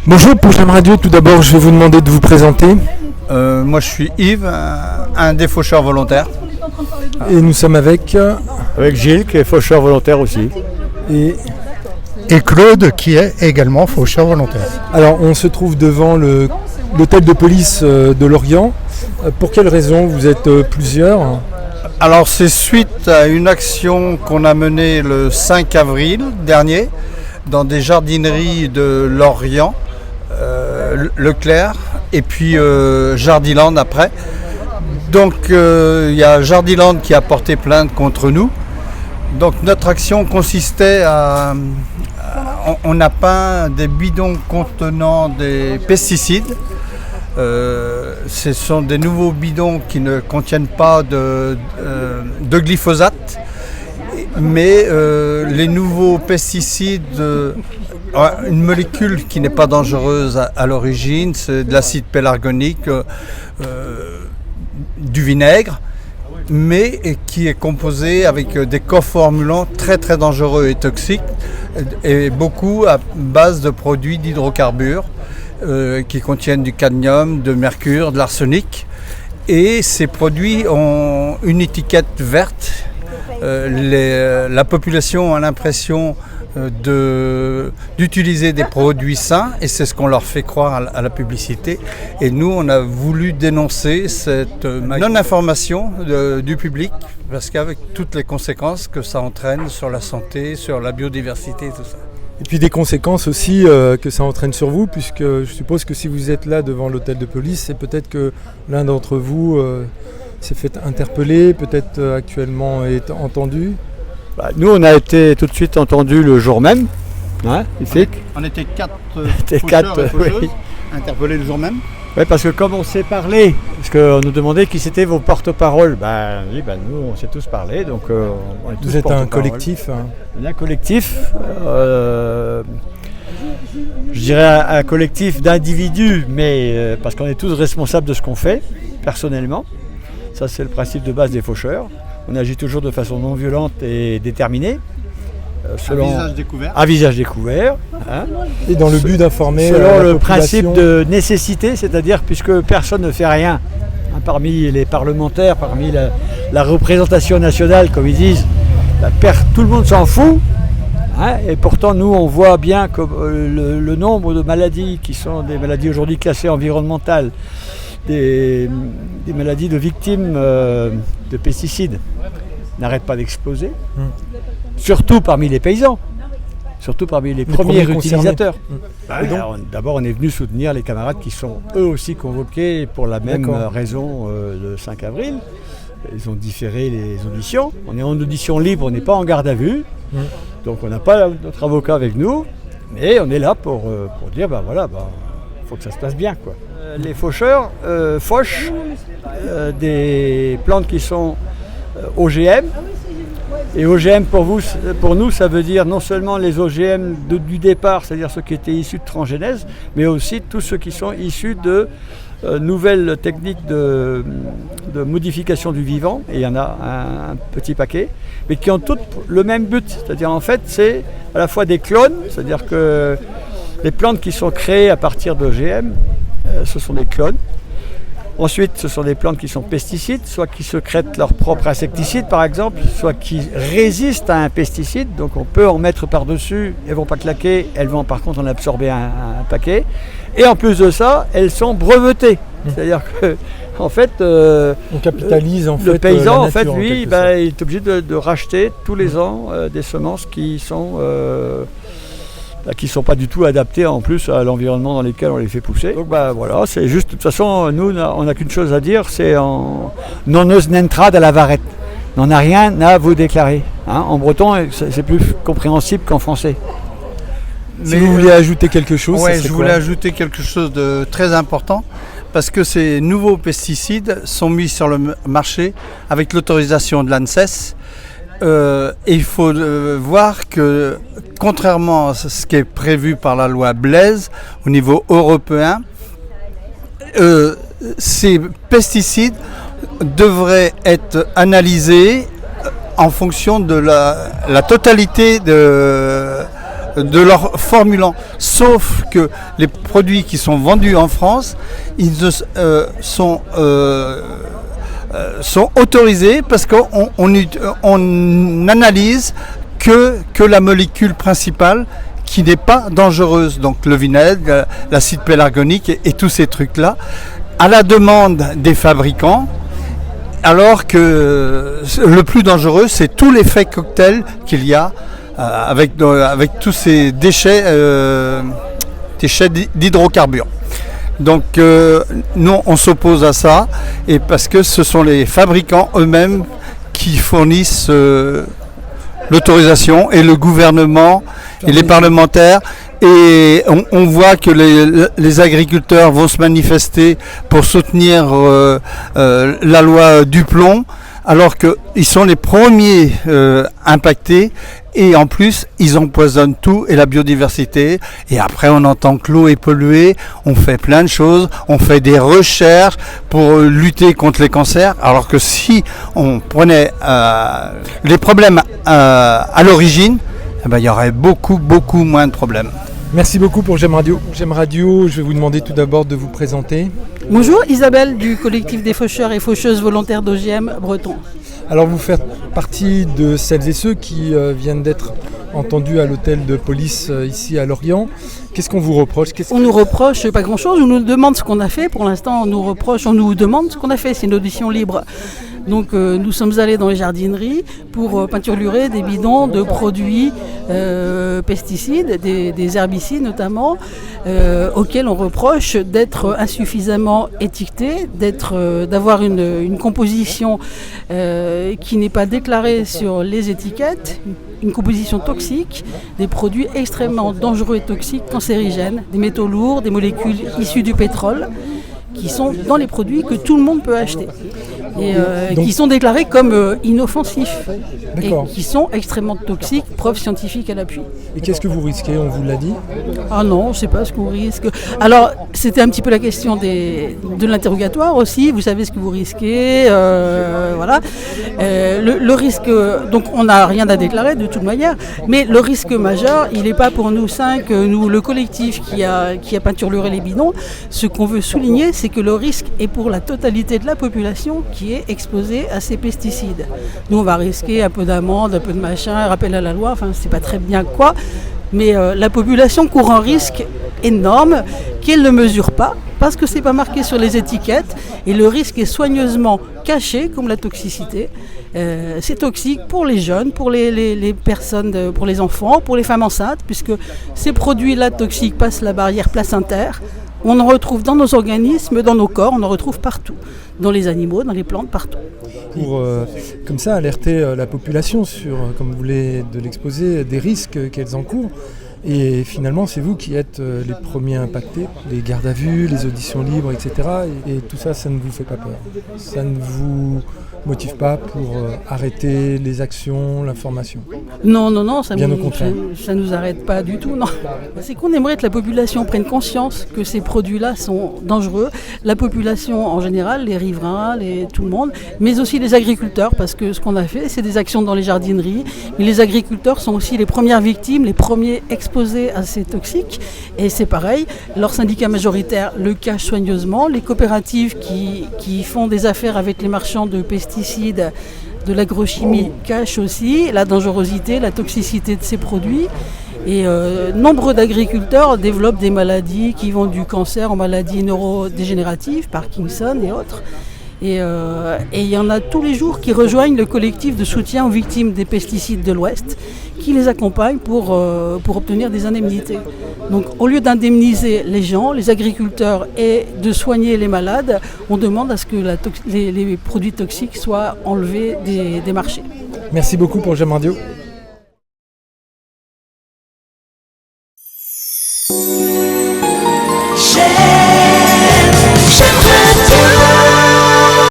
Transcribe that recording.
Bonjour, pour Jam Radio, tout d'abord je vais vous demander de vous présenter. Moi je suis Yves, un des faucheurs volontaires. Et nous sommes avec Gilles qui est faucheur volontaire aussi. Et Claude qui est également faucheur volontaire. alors on se trouve devant l'hôtel de police de Lorient. Pour quelle raison vous êtes plusieurs? Alors c'est suite à une action qu'on a menée le 5 avril dernier dans des jardineries de Lorient, Leclerc et puis Jardiland après. Donc il y a Jardiland qui a porté plainte contre nous. Donc notre action consistait à... On a peint des bidons contenant des pesticides. Ce sont des nouveaux bidons qui ne contiennent pas de glyphosate, mais les nouveaux pesticides, une molécule qui n'est pas dangereuse à l'origine, c'est de l'acide pélargonique, du vinaigre, mais qui est composé avec des coformulants très très dangereux et toxiques, et beaucoup à base de produits d'hydrocarbures qui contiennent du cadmium, de mercure, de l'arsenic. Et ces produits ont une étiquette verte. La population a l'impression d'utiliser des produits sains, et c'est ce qu'on leur fait croire à la publicité. Et nous, on a voulu dénoncer cette non-information du public, parce qu'avec toutes les conséquences que ça entraîne sur la santé, sur la biodiversité, tout ça. Et puis des conséquences aussi que ça entraîne sur vous, puisque je suppose que si vous êtes là devant l'hôtel de police, c'est peut-être que l'un d'entre vous s'est fait interpeller, peut-être actuellement est entendu. Nous, on a été tout de suite entendus le jour même. Hein, On était quatre quatre, et faucheuses, oui. interpellés le jour même. Oui, parce que comme on s'est parlé, parce qu'on nous demandait qui c'était vos porte-paroles, nous on s'est tous parlé, donc on est tous Vous êtes un porte-parole. collectif. On est un collectif, je dirais un collectif d'individus, mais parce qu'on est tous responsables de ce qu'on fait, personnellement. Ça, c'est le principe de base des faucheurs. On agit toujours de façon non violente et déterminée. À visage découvert. Hein, Et dans le but d'informer selon la le population. principe de nécessité, c'est-à-dire puisque personne ne fait rien, hein, parmi les parlementaires, parmi la représentation nationale, comme ils disent, tout le monde s'en fout. Hein, et pourtant, nous, on voit bien que le nombre de maladies qui sont des maladies aujourd'hui classées environnementales, des maladies de victimes de pesticides, n'arrête pas d'exploser. Surtout parmi les paysans, surtout parmi les premiers utilisateurs. D'abord, on est venu soutenir les camarades qui sont eux aussi convoqués pour la même raison le 5 avril. Ils ont différé les auditions. On est en audition libre, on n'est pas en garde à vue. Donc on n'a pas notre avocat avec nous, mais on est là pour dire faut que ça se passe bien, quoi. Les faucheurs fauchent des plantes qui sont OGM. Et OGM pour nous, ça veut dire non seulement les OGM du départ, c'est-à-dire ceux qui étaient issus de transgénèse, mais aussi tous ceux qui sont issus de nouvelles techniques de modification du vivant, et il y en a un petit paquet, mais qui ont toutes le même but, c'est-à-dire en fait c'est à la fois des clones, c'est-à-dire que les plantes qui sont créées à partir d'OGM, ce sont des clones. Ensuite, ce sont des plantes qui sont pesticides, soit qui sécrètent leur propre insecticide par exemple, soit qui résistent à un pesticide, donc on peut en mettre par-dessus, elles ne vont pas claquer, elles vont par contre en absorber un paquet. Et en plus de ça, elles sont brevetées, c'est-à-dire que en fait, on capitalise le paysan en fait, nature, lui, il est obligé de racheter tous les ans des semences qui sont pas du tout adaptés en plus à l'environnement dans lequel on les fait pousser. Donc c'est juste, de toute façon, nous on n'a qu'une chose à dire, c'est non os n'entrad à la varette. On n'a rien à vous déclarer. Hein, en breton, c'est plus compréhensible qu'en français. Si vous voulez ajouter quelque chose, je voulais ajouter quelque chose de très important, parce que ces nouveaux pesticides sont mis sur le marché avec l'autorisation de l'ANSES. Et il faut voir que, contrairement à ce qui est prévu par la loi Blaise au niveau européen, ces pesticides devraient être analysés en fonction de la totalité de leur formulant. Sauf que les produits qui sont vendus en France, ils sont autorisés parce qu'on analyse que la molécule principale qui n'est pas dangereuse, donc le vinaigre, l'acide pélargonique et tous ces trucs-là, à la demande des fabricants, alors que le plus dangereux, c'est tout l'effet cocktail qu'il y a avec tous ces déchets d'hydrocarbures. Donc nous, on s'oppose à ça, et parce que ce sont les fabricants eux-mêmes qui fournissent l'autorisation, et le gouvernement et les parlementaires, et on voit que les agriculteurs vont se manifester pour soutenir la loi Duplon, alors qu'ils sont les premiers impactés, et en plus ils empoisonnent tout et la biodiversité, et après on entend que l'eau est polluée, on fait plein de choses, on fait des recherches pour lutter contre les cancers, alors que si on prenait les problèmes à l'origine, eh ben, il y aurait beaucoup moins de problèmes. Merci beaucoup pour J'aime Radio. J'aime Radio, je vais vous demander tout d'abord de vous présenter. Bonjour, Isabelle du collectif des faucheurs et faucheuses volontaires d'OGM Breton. Alors vous faites partie de celles et ceux qui viennent d'être entendus à l'hôtel de police ici à Lorient. Qu'est-ce qu'on vous reproche? On nous reproche pas grand-chose, on nous demande ce qu'on a fait. Pour l'instant, on nous demande ce qu'on a fait, c'est une audition libre. Donc nous sommes allés dans les jardineries pour peinturer des bidons de produits pesticides, des herbicides notamment, auxquels on reproche d'être insuffisamment étiquetés, d'avoir une composition qui n'est pas déclarée sur les étiquettes, une composition toxique, des produits extrêmement dangereux et toxiques, cancérigènes, des métaux lourds, des molécules issues du pétrole, qui sont dans les produits que tout le monde peut acheter. Et donc, qui sont déclarés comme inoffensifs. D'accord. Et qui sont extrêmement toxiques, preuves scientifiques à l'appui. Et qu'est-ce que vous risquez? On vous l'a dit? Ah non, je ne sais pas ce qu'on risque. Alors, c'était un petit peu la question de l'interrogatoire aussi. Vous savez ce que vous risquez. Voilà. Le risque, donc on n'a rien à déclarer de toute manière, mais le risque majeur, il n'est pas pour nous 5, nous, le collectif qui a peinturé les bidons. Ce qu'on veut souligner, c'est que le risque est pour la totalité de la population qui est exposée à ces pesticides. Nous, on va risquer un peu d'amende, un peu de machin, rappel à la loi, enfin, c'est pas très bien quoi, mais la population court un risque énorme qu'elle ne mesure pas parce que c'est pas marqué sur les étiquettes, et le risque est soigneusement caché comme la toxicité. C'est toxique pour les jeunes, pour les personnes, pour les enfants, pour les femmes enceintes, puisque ces produits-là toxiques passent la barrière placentaire. On en retrouve dans nos organismes, dans nos corps, on en retrouve partout, dans les animaux, dans les plantes, partout. Pour comme ça alerter la population sur, comme vous voulez de l'exposer, des risques qu'elles encourent. Et finalement, c'est vous qui êtes les premiers impactés, les gardes à vue, les auditions libres, etc. Et tout ça, ça ne vous fait pas peur? Ça ne vous motive pas pour arrêter les actions, l'information? Non, ça ne nous arrête pas du tout, non. C'est qu'on aimerait que la population prenne conscience que ces produits-là sont dangereux. La population en général, les riverains, tout le monde, mais aussi les agriculteurs, parce que ce qu'on a fait, c'est des actions dans les jardineries. Mais les agriculteurs sont aussi les premières victimes, les premiers exposés à ces toxiques. Et c'est pareil, leur syndicat majoritaire le cache soigneusement. Les coopératives qui font des affaires avec les marchands de pesticides, de l'agrochimie, cachent aussi la dangerosité, la toxicité de ces produits. Et nombre d'agriculteurs développent des maladies qui vont du cancer aux maladies neurodégénératives, Parkinson et autres. Et il y en a tous les jours qui rejoignent le collectif de soutien aux victimes des pesticides de l'Ouest, qui les accompagne pour obtenir des indemnités. Donc au lieu d'indemniser les gens, les agriculteurs, et de soigner les malades, on demande à ce que les produits toxiques soient enlevés des marchés. Merci beaucoup pour J'aime Radio.